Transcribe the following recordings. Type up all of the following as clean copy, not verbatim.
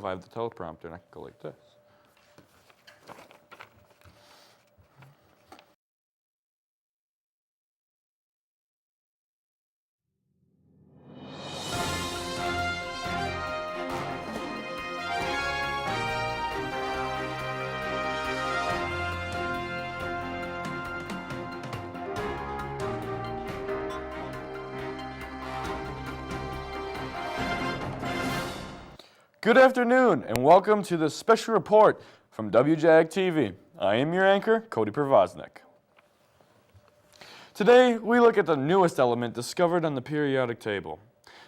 if I have the teleprompter, and I can go like this. Good afternoon, and welcome to this special report from WJAG-TV. I am your anchor, Cody Porvaznik. Today, we look at the newest element discovered on the periodic table.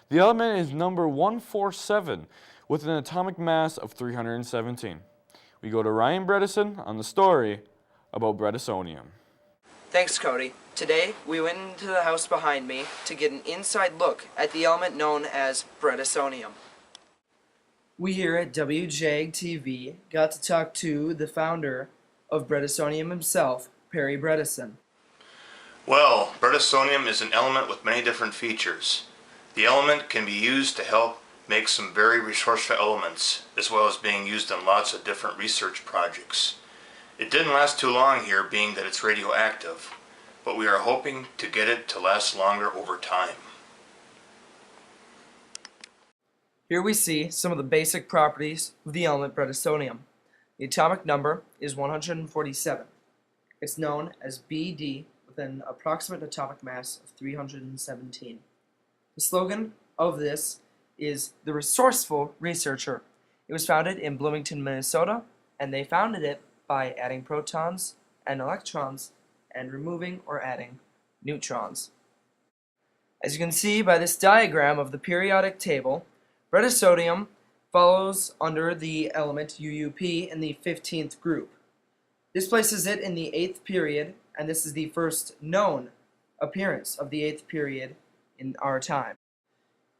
The element is number 147, with an atomic mass of 317. We go to Ryan Bredeson on the story about Bredesonium. Thanks, Cody. Today, we went into the house behind me to get an inside look at the element known as Bredesonium. We here at WJAG-TV got to talk to the founder of Bredesonium himself, Perry Bredeson. Well, Bredesonium is an element with many different features. The element can be used to help make some very resourceful elements, as well as being used in lots of different research projects. It didn't last too long here, being that it's radioactive, but we are hoping to get it to last longer over time. Here we see some of the basic properties of the element Bredesonium. The atomic number is 147. It's known as Bd with an approximate atomic mass of 317. The slogan of this is the resourceful researcher. It was founded in Bloomington, Minnesota, and they founded it by adding protons and electrons and removing or adding neutrons. As you can see by this diagram of the periodic table, Bredesonium follows under the element UUP in the 15th group. This places it in the 8th period, and this is the first known appearance of the 8th period in our time.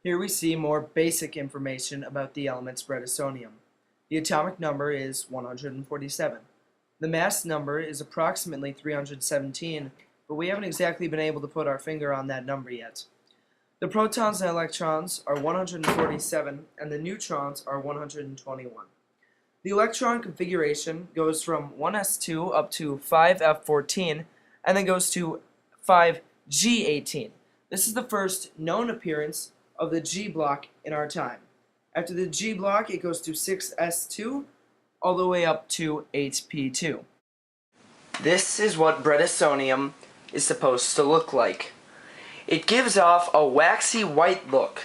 Here we see more basic information about the elements Bredesonium. The atomic number is 147. The mass number is approximately 317, but we haven't exactly been able to put our finger on that number yet. The protons and electrons are 147, and the neutrons are 121. The electron configuration goes from 1s2 up to 5f14, and then goes to 5g18. This is the first known appearance of the G block in our time. After the G block, it goes to 6s2, all the way up to 8p2. This is what Bredesonium is supposed to look like. It gives off a waxy white look.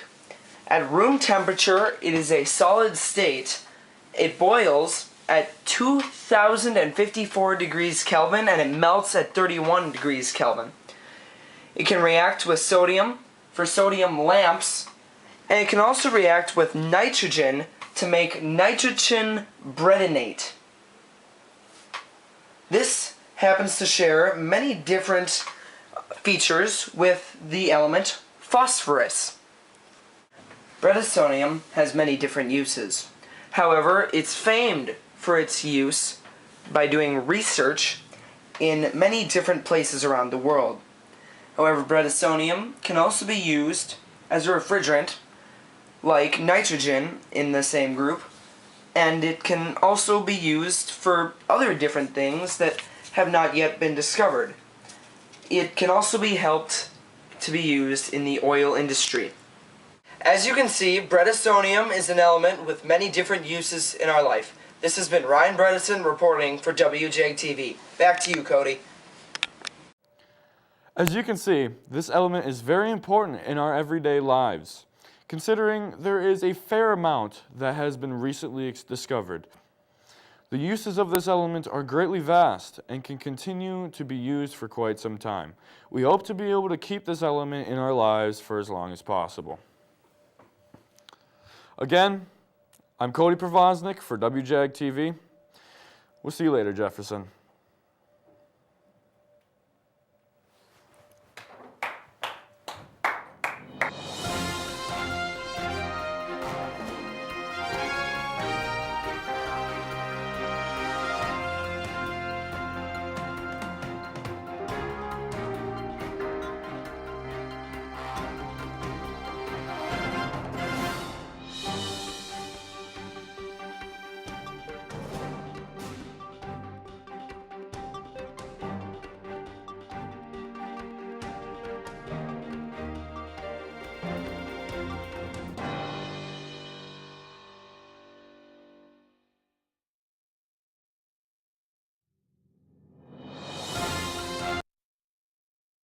At room temperature, it is a solid state. It boils at 2054 degrees Kelvin and it melts at 31 degrees Kelvin. It can react with sodium for sodium lamps, and it can also react with nitrogen to make nitrogen bredenate. This happens to share many different features with the element phosphorus. Bredesonium has many different uses. However, it's famed for its use by doing research in many different places around the world. However, Bredesonium can also be used as a refrigerant, like nitrogen in the same group, and it can also be used for other different things that have not yet been discovered. It can also be helped to be used in the oil industry. As you can see, Bredesonium is an element with many different uses in our life. This has been Ryan Bredeson reporting for WJAG-TV. Back to you, Cody. As you can see, this element is very important in our everyday lives, considering there is a fair amount that has been recently discovered. The uses of this element are greatly vast and can continue to be used for quite some time. We hope to be able to keep this element in our lives for as long as possible. Again, I'm Cody Porvaznik for WJAG-TV. We'll see you later, Jefferson.